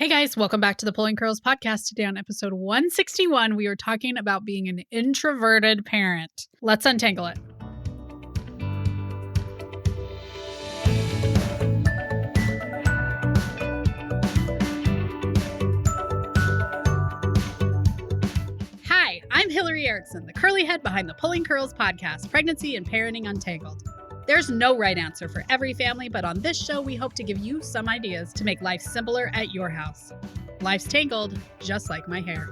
Hey guys, welcome back to the Pulling Curls podcast. Today on episode 161, we are talking about being an introverted parent. Let's untangle it. Hi, I'm Hillary Erickson, the curly head behind the Pulling Curls podcast, Pregnancy and Parenting Untangled. There's no right answer for every family, but on this show, we hope to give you some ideas to make life simpler at your house. Life's tangled, just like my hair.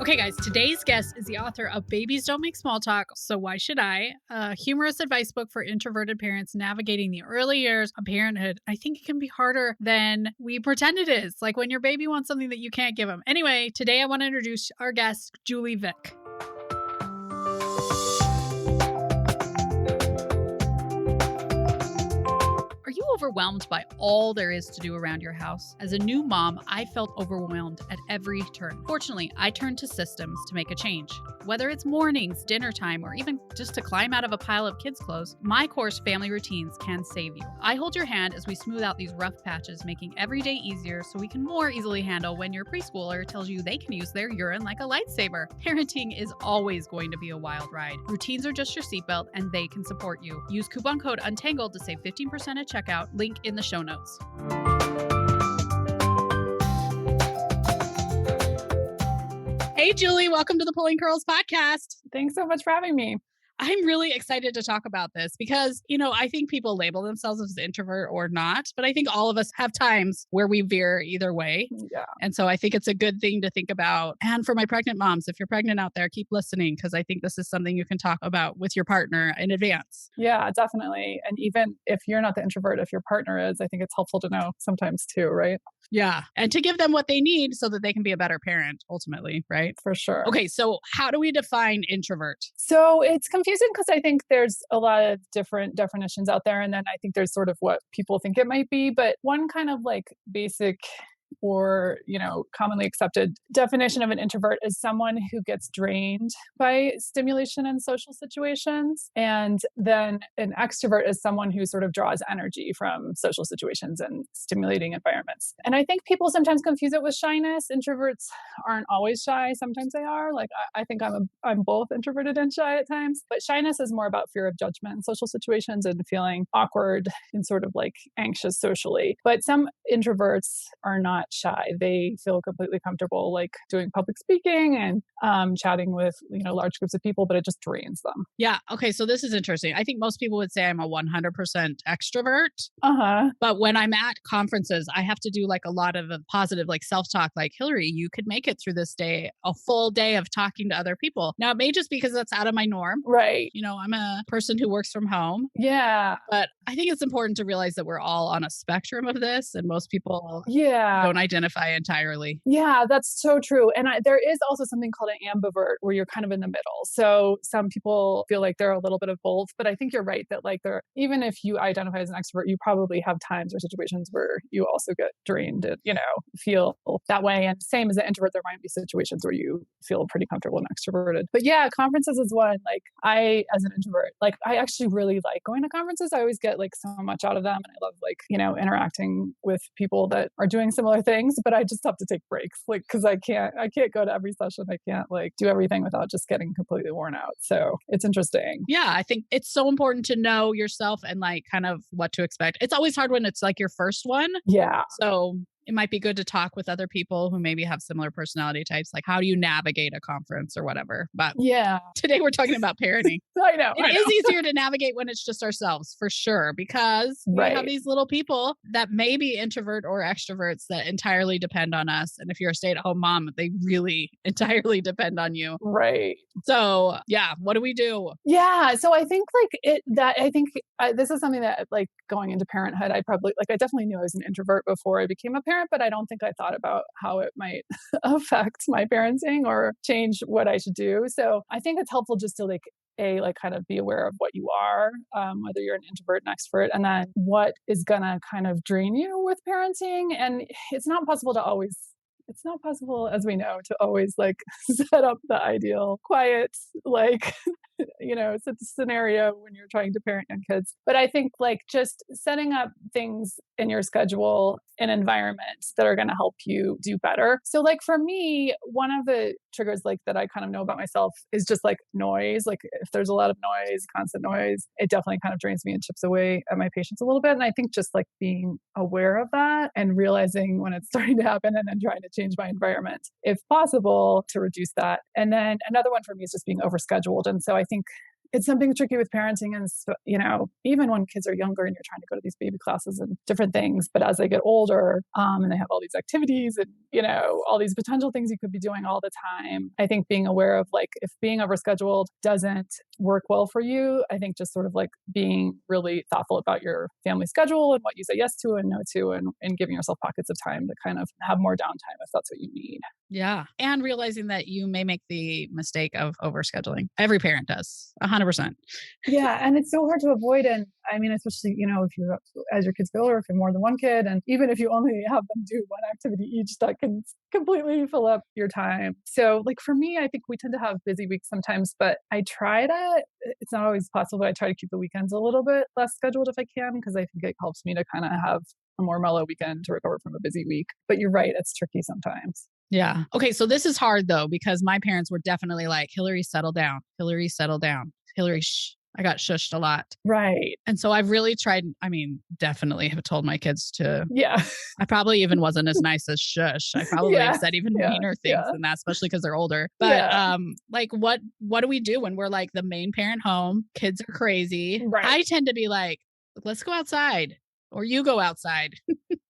Okay, guys, today's guest is the author of Babies Don't Make Small Talk, So Why Should I? A humorous advice book for introverted parents navigating the early years of parenthood. I think it can be harder than we pretend it is, like when your baby wants something that you can't give them. Anyway, today I want to introduce our guest, Julie Vick. Are you overwhelmed by all there is to do around your house? As a new mom, I felt overwhelmed at every turn. Fortunately, I turned to systems to make a change. Whether it's mornings, dinner time, or even just to climb out of a pile of kids' clothes, my course Family Routines can save you. I hold your hand as we smooth out these rough patches, making every day easier so we can more easily handle when your preschooler tells you they can use their urine like a lightsaber. Parenting is always going to be a wild ride. Routines are just your seatbelt, and they can support you. Use coupon code UNTANGLED to save 15% at checkout. Link in the show notes. Hey, Julie, welcome to the Pulling Curls podcast. Thanks so much for having me. I'm really excited to talk about this because, I think people label themselves as introvert or not, but I think all of us have times where we veer either way. Yeah. And so I think it's a good thing to think about. And for my pregnant moms, if you're pregnant out there, keep listening because I think this is something you can talk about with your partner in advance. Yeah, definitely. And even if you're not the introvert, if your partner is, I think it's helpful to know sometimes too, right? Yeah. And to give them what they need so that they can be a better parent ultimately, right? For sure. Okay. So how do we define introvert? So it's confusing because I think there's a lot of different definitions out there. And then I think there's sort of what people think it might be. But one kind of like basic or, commonly accepted definition of an introvert is someone who gets drained by stimulation in social situations. And then an extrovert is someone who sort of draws energy from social situations and stimulating environments. And I think people sometimes confuse it with shyness. Introverts aren't always shy. Sometimes they are. Like I think I'm both introverted and shy at times. But shyness is more about fear of judgment in social situations and feeling awkward and sort of like anxious socially. But some introverts are not shy. They feel completely comfortable like doing public speaking and chatting with large groups of people, but it just drains them. Yeah. Okay. So this is interesting. I think most people would say I'm a 100% extrovert. But when I'm at conferences, I have to do like a lot of positive like self-talk, like Hillary, you could make it through this day, a full day of talking to other people. Now it may just because that's out of my norm. Right. I'm a person who works from home. Yeah. But I think it's important to realize that we're all on a spectrum of this and most people don't identify entirely. Yeah, that's so true. And there is also something called an ambivert where you're kind of in the middle. So some people feel like they're a little bit of both, but I think you're right that like even if you identify as an extrovert, you probably have times or situations where you also get drained and, feel that way. And same as an introvert, there might be situations where you feel pretty comfortable and extroverted. But yeah, conferences is one. Like as an introvert, like I actually really like going to conferences. I always get like so much out of them. And I love like, interacting with people that are doing similar things, but I just have to take breaks, like, cause I can't go to every session. I can't like do everything without just getting completely worn out. So it's interesting. Yeah. I think it's so important to know yourself and like kind of what to expect. It's always hard when it's like your first one. Yeah. So it might be good to talk with other people who maybe have similar personality types. Like, how do you navigate a conference or whatever? But yeah, today we're talking about parenting. I know. It is easier to navigate when it's just ourselves, for sure, because we have these little people that may be introvert or extroverts that entirely depend on us. And if you're a stay-at-home mom, they really entirely depend on you. Right. So, yeah, what do we do? Yeah. So I think this is something that like going into parenthood, I definitely knew I was an introvert before I became a parent, but I don't think I thought about how it might affect my parenting or change what I should do. So I think it's helpful just to kind of be aware of what you are, whether you're an introvert, an extrovert, and then what is going to kind of drain you with parenting. And it's not possible to always it's not possible, as we know, to always like set up the ideal quiet, like, scenario when you're trying to parent young kids. But I think like just setting up things in your schedule and environments that are going to help you do better. So like for me, one of the triggers like that I kind of know about myself is just like noise. Like if there's a lot of noise, constant noise, it definitely kind of drains me and chips away at my patience a little bit. And I think just like being aware of that and realizing when it's starting to happen and then trying to change my environment, if possible, to reduce that. And then another one for me is just being overscheduled. And so I think it's something tricky with parenting. And, even when kids are younger and you're trying to go to these baby classes and different things, but as they get older and they have all these activities and, all these potential things you could be doing all the time, I think being aware of like, if being overscheduled doesn't work well for you, I think just sort of like being really thoughtful about your family schedule and what you say yes to and no to, and giving yourself pockets of time to kind of have more downtime if that's what you need. Yeah. And realizing that you may make the mistake of overscheduling. Every parent does 100%. Yeah. And it's so hard to avoid. And I mean, especially, if you, as your kids get older, if you have more than one kid, and even if you only have them do one activity each, that can completely fill up your time. So like for me, I think we tend to have busy weeks sometimes, but I try to, it's not always possible, but I try to keep the weekends a little bit less scheduled if I can, because I think it helps me to kind of have a more mellow weekend to recover from a busy week. But you're right, it's tricky sometimes. Yeah. Okay. So this is hard though, because my parents were definitely like, Hillary, settle down. Hillary, settle down. Hillary, shh. I got shushed a lot. Right. And so I've really tried, definitely have told my kids to. Yeah. I probably even wasn't as nice as shush. I probably have said even meaner things than that, especially because they're older. But like what do we do when we're like the main parent home? Kids are crazy. Right. I tend to be like, let's go outside. Or you go outside.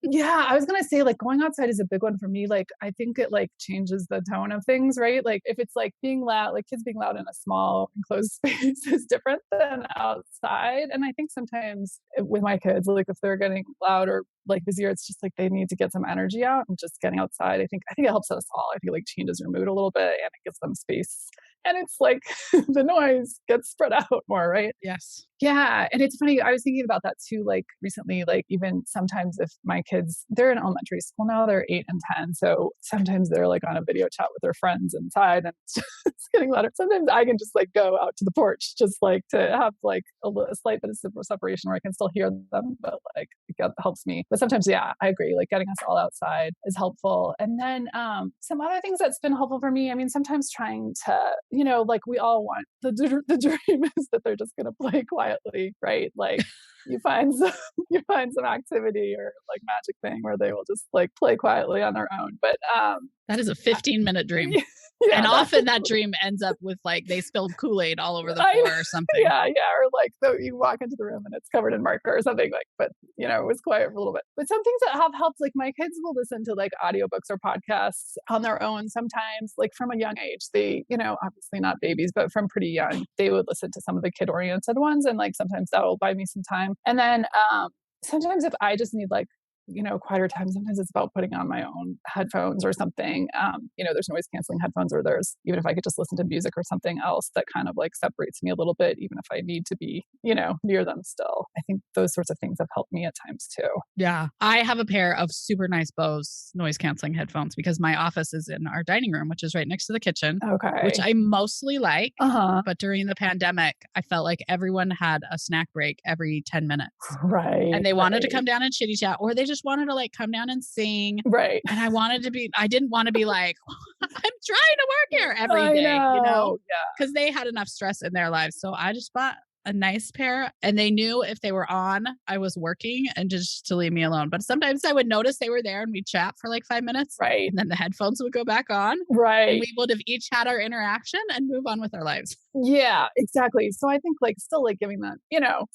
Yeah, I was going to say like going outside is a big one for me. Like I think it like changes the tone of things, right? Like if it's like being loud, like kids being loud in a small enclosed space is different than outside. And I think sometimes with my kids, like if they're getting loud or like busier, it's just like they need to get some energy out, and just getting outside. I think it helps us all. I think like changes your mood a little bit and it gives them space. And it's like the noise gets spread out more, right? Yes. Yeah. And it's funny, I was thinking about that too, like recently, like even sometimes if my kids, they're in elementary school now, they're 8 and 10. So sometimes they're like on a video chat with their friends inside and it's getting louder. Sometimes I can just like go out to the porch, just like to have like a slight bit of separation where I can still hear them, but like it helps me. But sometimes, yeah, I agree. Like getting us all outside is helpful. And then some other things that's been helpful for me, sometimes trying to, like we all want the dream is that they're just going to play quietly, right? Like you find some activity or like magic thing where they will just like play quietly on their own. But that is a 15-minute dream. Yeah, and often that dream ends up with like they spilled Kool-Aid all over the floor or something. Yeah. Or like you walk into the room and it's covered in marker or something like, but it was quiet for a little bit. But some things that have helped, like my kids will listen to like audiobooks or podcasts on their own sometimes, like from a young age. They, obviously not babies, but from pretty young, they would listen to some of the kid oriented ones. And like sometimes that will buy me some time. And then sometimes if I just need like, quieter time, sometimes it's about putting on my own headphones or something. There's noise canceling headphones, or there's, even if I could just listen to music or something else that kind of like separates me a little bit, even if I need to be, near them still. I think those sorts of things have helped me at times too. Yeah. I have a pair of super nice Bose noise canceling headphones because my office is in our dining room, which is right next to the kitchen. Okay. Which I mostly like. Uh-huh. But during the pandemic, I felt like everyone had a snack break every 10 minutes. Right. And they wanted to come down and chitty chat, or they just wanted to like come down and sing. Right. And I didn't want to be like, I'm trying to work here every day, Yeah. because they had enough stress in their lives. So I just bought a nice pair, and they knew if they were on, I was working, and just to leave me alone. But sometimes I would notice they were there and we'd chat for like 5 minutes. Right. And then the headphones would go back on. Right. And we would have each had our interaction and move on with our lives. Yeah, exactly. So I think like still like giving them, still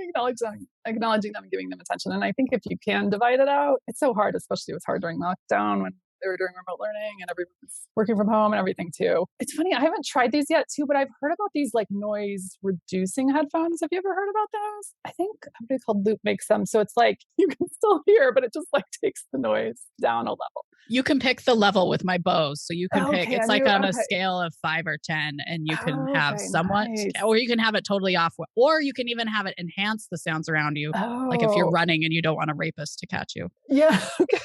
acknowledging them and giving them attention. And I think if you can divide it out, it's so hard, especially it was hard during lockdown when they were doing remote learning and everyone's working from home and everything too. It's funny, I haven't tried these yet too, but I've heard about these like noise reducing headphones. Have you ever heard about those? I think a company called Loop makes them. So it's like you can still hear, but it just like takes the noise down a level. You can pick the level with my Bose. So you can pick, it's like on a scale of 5 or 10, and you can have somewhat, or you can have it totally off, or you can even have it enhance the sounds around you. Like if you're running and you don't want a rapist to catch you. Yeah. Okay.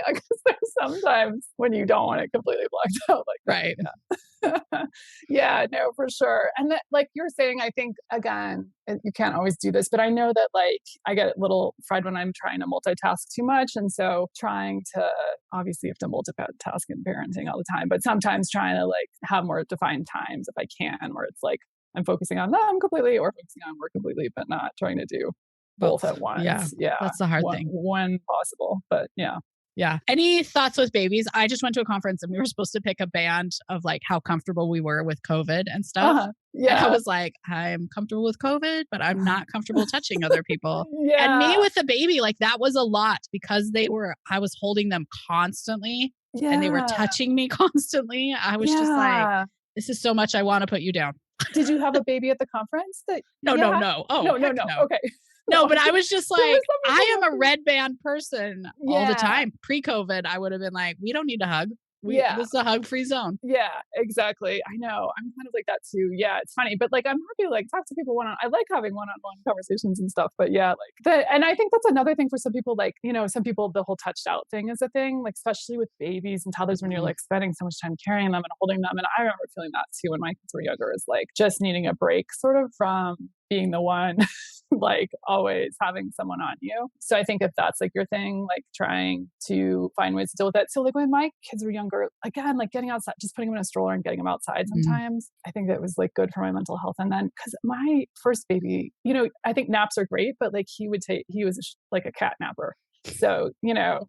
I guess there's sometimes when you don't want it completely blocked out like that. Right. Yeah. Yeah, no, for sure. And that, like you're saying, I think, again, you can't always do this, but I know that like I get a little fried when I'm trying to multitask too much. And so trying to, obviously you have to multitask in parenting all the time, but sometimes trying to like have more defined times if I can, where it's like I'm focusing on them completely or focusing on work completely, but not trying to do both at once. Yeah. Yeah. That's the hard thing. When possible, but yeah. Yeah. Any thoughts with babies? I just went to a conference and we were supposed to pick a band of like how comfortable we were with COVID and stuff. Yeah. And I was like, I'm comfortable with COVID, but I'm not comfortable touching other people. Yeah. And me with the baby, like that was a lot because I was holding them constantly and they were touching me constantly. I was just like, this is so much. I want to put you down. Did you have a baby at the conference? No. Oh, no. no. Okay. No, but I was just like, I am a red band person all the time. Pre-COVID, I would have been like, we don't need to hug. This is a hug-free zone. Yeah, exactly. I know. I'm kind of like that too. Yeah, it's funny, but like I'm happy to like talk to people I like having one-on-one conversations and stuff. But yeah, and I think that's another thing for some people. Like, some people, the whole touched out thing is a thing. Like especially with babies and toddlers, when you're like spending so much time carrying them and holding them. And I remember feeling that too when my kids were younger. Is like just needing a break, sort of from being the one like always having someone on you. So I think if that's like your thing, like trying to find ways to deal with that. So like when my kids were younger, again, like getting outside, just putting them in a stroller and getting them outside sometimes, I think that was like good for my mental health. And then because my first baby, I think naps are great, but like he was like a cat napper. So,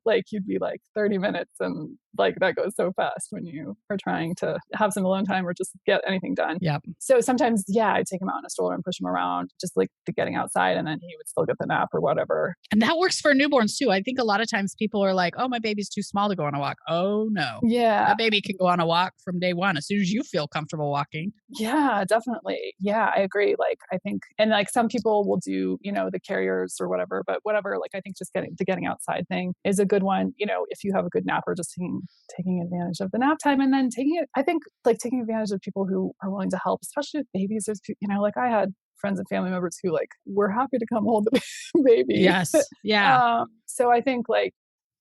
like you'd be like 30 minutes and like that goes so fast when you are trying to have some alone time or just get anything done. Yep. So sometimes, I'd take him out in a stroller and push him around just like to getting outside and then he would still get the nap or whatever. And that works for newborns too. I think a lot of times people are like, oh, my baby's too small to go on a walk. Oh no. Yeah. That baby can go on a walk from day one as soon as you feel comfortable walking. Yeah, definitely. Yeah, I agree. Like, I think, and like some people will do, the carriers or whatever, but whatever, like, I think just getting outside thing is a good one. If you have a good napper, just taking advantage of the nap time and then taking advantage of people who are willing to help, especially with babies. There's, like I had friends and family members who like were happy to come hold the baby. Yes. Yeah. So I think like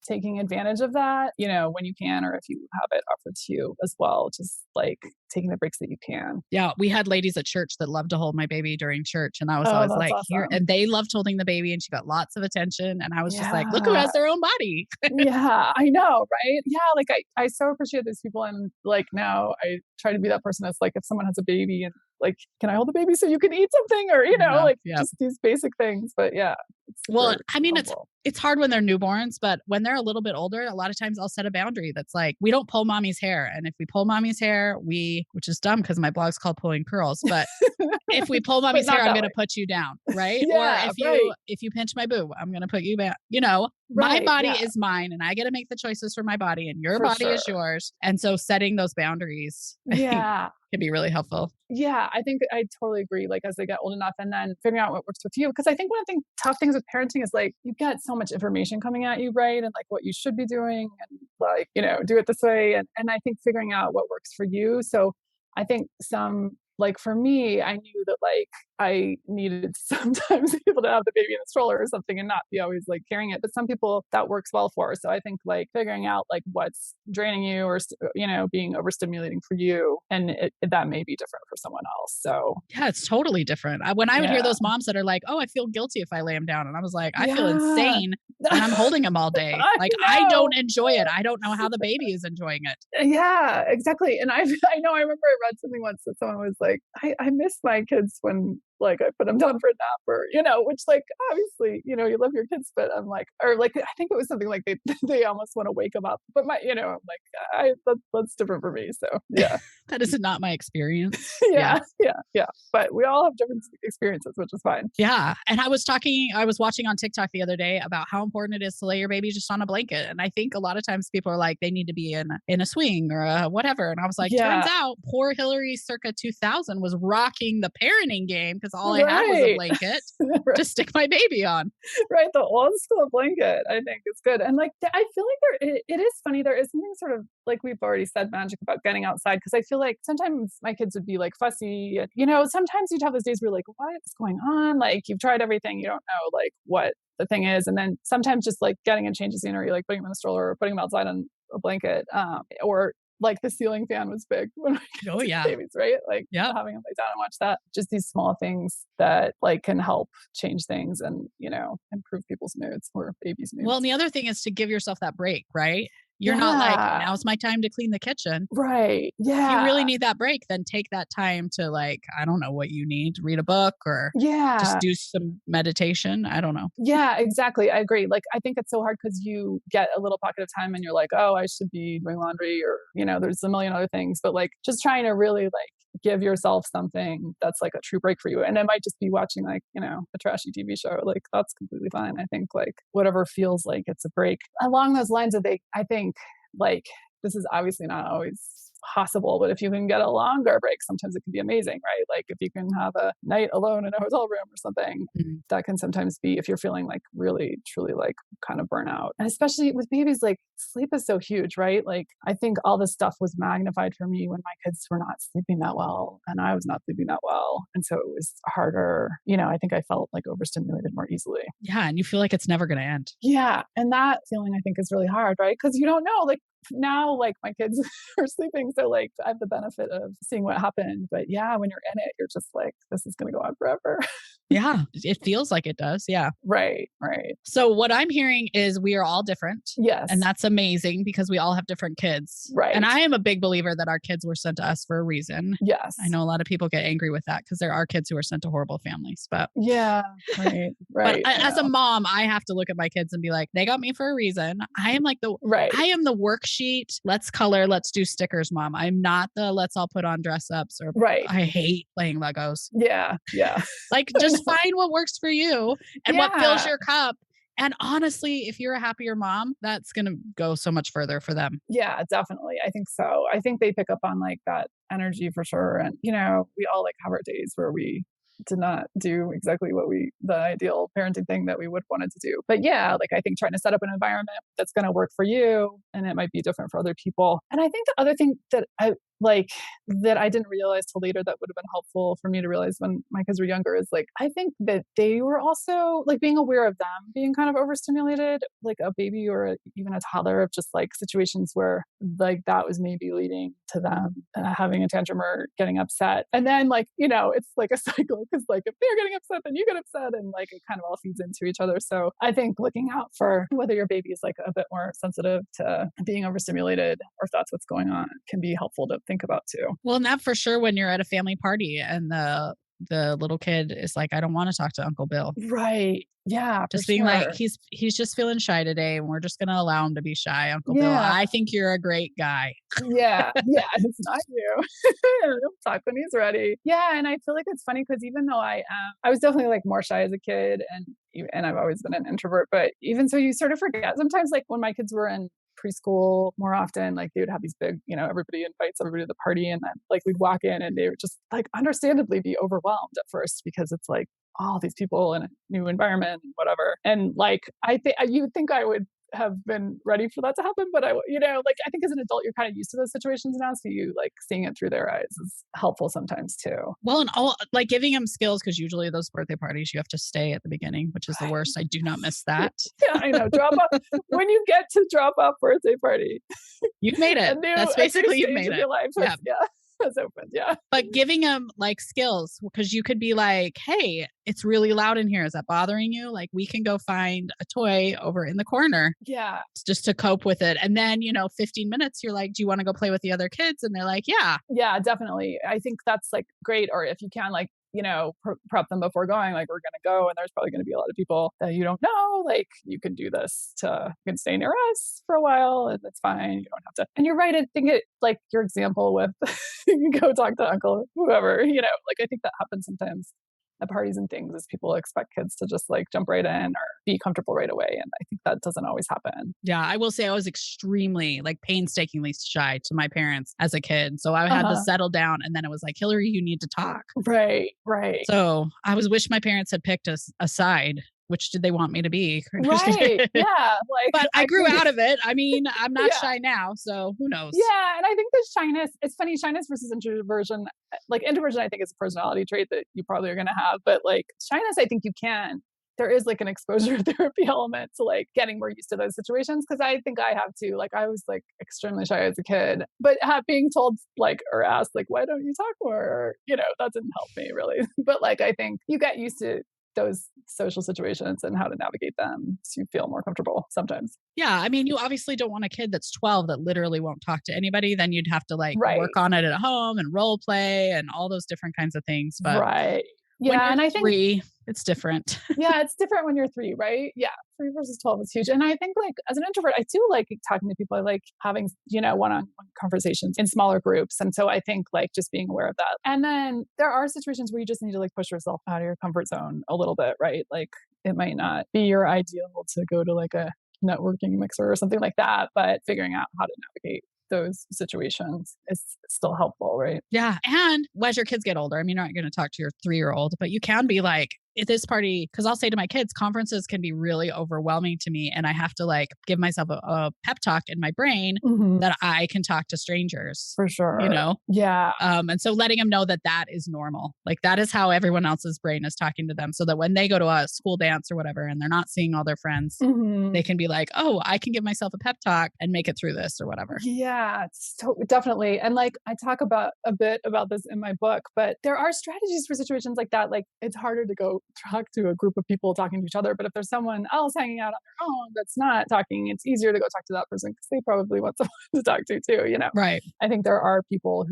taking advantage of that, when you can, or if you have it offered to you as well, just like taking the breaks that you can. Yeah. We had ladies at church that loved to hold my baby during church. And I was always like, awesome. Here, and they loved holding the baby and she got lots of attention. And I was just like, look who has their own body. Yeah, I know. Right. Yeah. Like I so appreciate those people. And like now I try to be that person that's like, if someone has a baby and like, can I hold the baby so you can eat something or, just these basic things. But yeah. Well, I mean, it's hard when they're newborns, but when they're a little bit older, a lot of times I'll set a boundary that's like, we don't pull mommy's hair. And if we pull mommy's hair, which is dumb because my blog's called Pulling Curls, but if we pull mommy's hair, I'm going to put you down. Right. Yeah, or if you pinch my boob, I'm going to put you back. My body is mine and I get to make the choices for my body and your body is yours. And so setting those boundaries can be really helpful. Yeah, I think I totally agree. Like as they get old enough and then figuring out what works with you. Because I think one of the tough things with parenting is like you get so much information coming at you, right? And like what you should be doing and like, do it this way. And I think figuring out what works for you. So I think like for me, I knew that like I needed sometimes people to have the baby in a stroller or something and not be always like carrying it. But some people that works well for. So I think like figuring out like what's draining you or, being overstimulating for you. And that may be different for someone else. So yeah, it's totally different. When I would hear those moms that are like, oh, I feel guilty if I lay him down. And I was like, I feel insane and I'm holding him all day. I don't enjoy it. I don't know how the baby is enjoying it. Yeah, exactly. And I know I remember I read something once that someone was like, I miss my kids when like I put them down for a nap or, which like, obviously, you love your kids, but I'm like, or like, I think it was something like they almost want to wake them up, but I'm like, that's different for me. So yeah. That is not my experience. Yeah. But we all have different experiences, which is fine. Yeah. And I was watching on TikTok the other day about how important it is to lay your baby just on a blanket. And I think a lot of times people are like, they need to be in a swing or whatever. And I was like, turns out poor Hillary circa 2000 was rocking the parenting game because all I had was a blanket to stick my baby on. Right. The old school blanket, I think is good. And like, I feel like it is funny. There is something sort of like we've already said magic about getting outside. Cause I feel like sometimes my kids would be like fussy and, sometimes you'd have those days where you're like, what's going on? Like you've tried everything. You don't know like what the thing is. And then sometimes just like getting a change of scenery, like putting them in the stroller or putting them outside on a blanket, or like the ceiling fan was big when my Oh, kids yeah. were babies, right? Like Yeah. having them lay down and watch that. Just these small things that like can help change things and, improve people's moods or babies' moods. Well, and the other thing is to give yourself that break, right? You're not like, Yeah. now's my time to clean the kitchen. Right. If you Yeah. really need that break, then take that time to like, I don't know what you need, read a book or Yeah. just do some meditation. I don't know. Yeah, exactly. I agree. Like, I think it's so hard because you get a little pocket of time and you're like, oh, I should be doing laundry or, there's a million other things. But like, just trying to really like give yourself something that's like a true break for you. And it might just be watching like, a trashy TV show. Like, that's completely fine. I think like whatever feels like it's a break. Along those lines I think like this is obviously not always possible, but if you can get a longer break, sometimes it can be amazing, right? Like if you can have a night alone in a hotel room or something, that can sometimes be, if you're feeling like really, truly like kind of burnout. And especially with babies, like sleep is so huge, right? Like I think all this stuff was magnified for me when my kids were not sleeping that well and I was not sleeping that well. And so it was harder. I think I felt like overstimulated more easily. Yeah. And you feel like it's never going to end. Yeah. And that feeling I think is really hard, right? Because you don't know, like now like my kids are sleeping, so like I have the benefit of seeing what happened, but yeah, when you're in it you're just like, this is going to go on forever. Yeah, it feels like it does. Yeah. Right. So what I'm hearing is we are all different. Yes. And that's amazing because we all have different kids. Right. And I am a big believer that our kids were sent to us for a reason. Yes. I know a lot of people get angry with that because there are kids who are sent to horrible families, but yeah, right. but as a mom, I have to look at my kids and be like, they got me for a reason. I am like I am the worksheet. Let's color. Let's do stickers, mom. I'm not the let's all put on dress ups or I hate playing Legos. Yeah. Like just find what works for you and what fills your cup. And honestly, if you're a happier mom, that's going to go so much further for them. Yeah, definitely. I think so. I think they pick up on like that energy for sure. And, we all like have our days where we did not do exactly the ideal parenting thing that we would wanted to do. But yeah, like I think trying to set up an environment that's going to work for you and it might be different for other people. And I think the other thing that I didn't realize till later that would have been helpful for me to realize when my kids were younger is like, I think that they were also like being aware of them being kind of overstimulated, like a baby or even a toddler, of just like situations where like that was maybe leading to them having a tantrum or getting upset. And then like, it's like a cycle because like if they're getting upset, then you get upset and like it kind of all feeds into each other. So I think looking out for whether your baby is like a bit more sensitive to being overstimulated or if that's what's going on can be helpful to think about too. Well, and that for sure when you're at a family party and the little kid is like, I don't want to talk to Uncle Bill. Right. Yeah. Just being like, he's just feeling shy today and we're just going to allow him to be shy. Uncle Bill, I think you're a great guy. Yeah. It's not you. He'll talk when he's ready. Yeah. And I feel like it's funny because even though I was definitely like more shy as a kid and I've always been an introvert, but even so you sort of forget sometimes, like when my kids were in preschool more often, like they would have these big, everybody invites everybody to the party and then like we'd walk in and they would just like understandably be overwhelmed at first because it's like all these people in a new environment and whatever. And like, you think I would have been ready for that to happen, but I think as an adult, you're kind of used to those situations now. So you like seeing it through their eyes is helpful sometimes too. Well, and all like giving them skills, because usually those birthday parties, you have to stay at the beginning, which is the worst. I do not miss that. Yeah, I know. Drop off when you get to drop off birthday party. You've made it. That's basically you've made it. Your life. Yeah. That's open. Yeah. But giving them like skills, because you could be like, hey, it's really loud in here. Is that bothering you? Like we can go find a toy over in the corner. Yeah. Just to cope with it. And then, 15 minutes, you're like, do you want to go play with the other kids? And they're like, yeah. Yeah, definitely. I think that's like great. Or if you can like, prep them before going, like we're going to go and there's probably going to be a lot of people that you don't know, like you can do this you can stay near us for a while and it's fine. You don't have to. And you're right. I think it like your example with you go talk to uncle, whoever, like I think that happens sometimes at parties and things is people expect kids to just like jump right in or be comfortable right away. And I think that doesn't always happen. Yeah. I will say I was extremely like painstakingly shy to my parents as a kid. So I had to settle down and then it was like, Hillary, you need to talk. Right. So I wish my parents had picked a side. Which did they want me to be? Right. Yeah. But I grew out of it. I mean, I'm not shy now, so who knows? Yeah. And I think the shyness, it's funny, shyness versus introversion. Like introversion, I think is a personality trait that you probably are going to have. But like shyness, I think you can there is like an exposure therapy element to like getting more used to those situations. Cause I think I have too. Like I was like extremely shy as a kid, but being told like, or asked like, why don't you talk more? Or, that didn't help me really. But like, I think you get used to those social situations and how to navigate them so you feel more comfortable sometimes. Yeah. I mean, you obviously don't want a kid that's 12 that literally won't talk to anybody. Then you'd have to like work on it at home and role play and all those different kinds of things. But yeah, when you're and I think 3, it's different. Yeah, it's different when you're 3, right? Yeah, 3 versus 12 is huge. And I think like as an introvert, I do like talking to people. I like having, one-on-one conversations in smaller groups. And so I think like just being aware of that. And then there are situations where you just need to like push yourself out of your comfort zone a little bit, right? Like it might not be your ideal to go to like a networking mixer or something like that, but figuring out how to navigate those situations is still helpful, right? Yeah. And as your kids get older, I mean, you're not going to talk to your 3-year-old, but you can be like, at this party, because I'll say to my kids, conferences can be really overwhelming to me. And I have to like give myself a pep talk in my brain that I can talk to strangers. For sure. Yeah. And so letting them know that that is normal. Like that is how everyone else's brain is talking to them. So that when they go to a school dance or whatever, and they're not seeing all their friends, they can be like, oh, I can give myself a pep talk and make it through this or whatever. Yeah, definitely. And like I talk about a bit about this in my book, but there are strategies for situations like that. Like it's harder to go talk to a group of people talking to each other. But if there's someone else hanging out on their own that's not talking, it's easier to go talk to that person because they probably want someone to talk to too, Right. I think there are people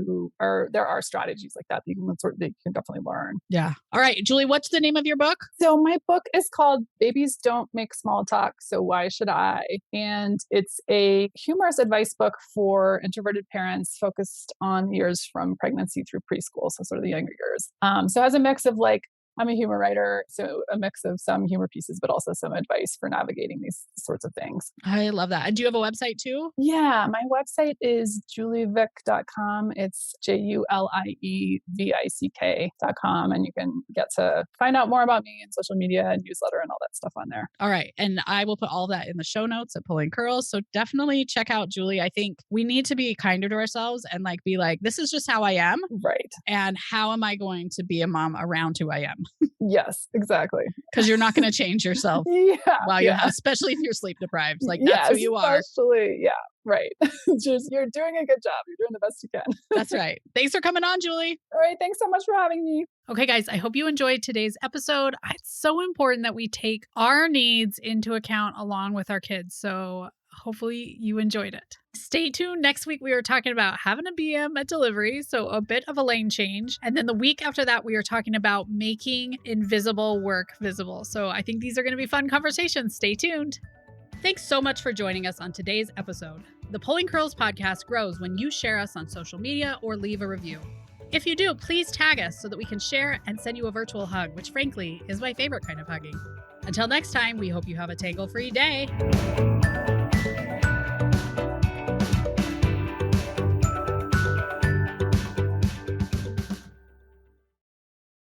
there are strategies like that that you can definitely learn. Yeah. All right, Julie, what's the name of your book? So my book is called Babies Don't Make Small Talk, So Why Should I? And it's a humorous advice book for introverted parents focused on years from pregnancy through preschool. So sort of the younger years. So it has a mix of like, I'm a humor writer, so a mix of some humor pieces, but also some advice for navigating these sorts of things. I love that. And do you have a website too? Yeah, my website is julievick.com. It's JULIEVICK.com. And you can get to find out more about me and social media and newsletter and all that stuff on there. All right. And I will put all that in the show notes at Pulling Curls. So definitely check out Julie. I think we need to be kinder to ourselves and like be like, this is just how I am. Right. And how am I going to be a mom around who I am? Yes, exactly. Because you're not going to change yourself while you have, especially if you're sleep deprived. Like that's who you are. Especially, yeah, right. You're doing a good job. You're doing the best you can. That's right. Thanks for coming on, Julie. All right. Thanks so much for having me. Okay, guys, I hope you enjoyed today's episode. It's so important that we take our needs into account along with our kids. So hopefully you enjoyed it. Stay tuned. Next week, we are talking about having a BM at delivery, so a bit of a lane change. And then the week after that, we are talking about making invisible work visible. So I think these are going to be fun conversations. Stay tuned. Thanks so much for joining us on today's episode. The Pulling Curls podcast grows when you share us on social media or leave a review. If you do, please tag us so that we can share and send you a virtual hug, which frankly is my favorite kind of hugging. Until next time, we hope you have a tangle-free day.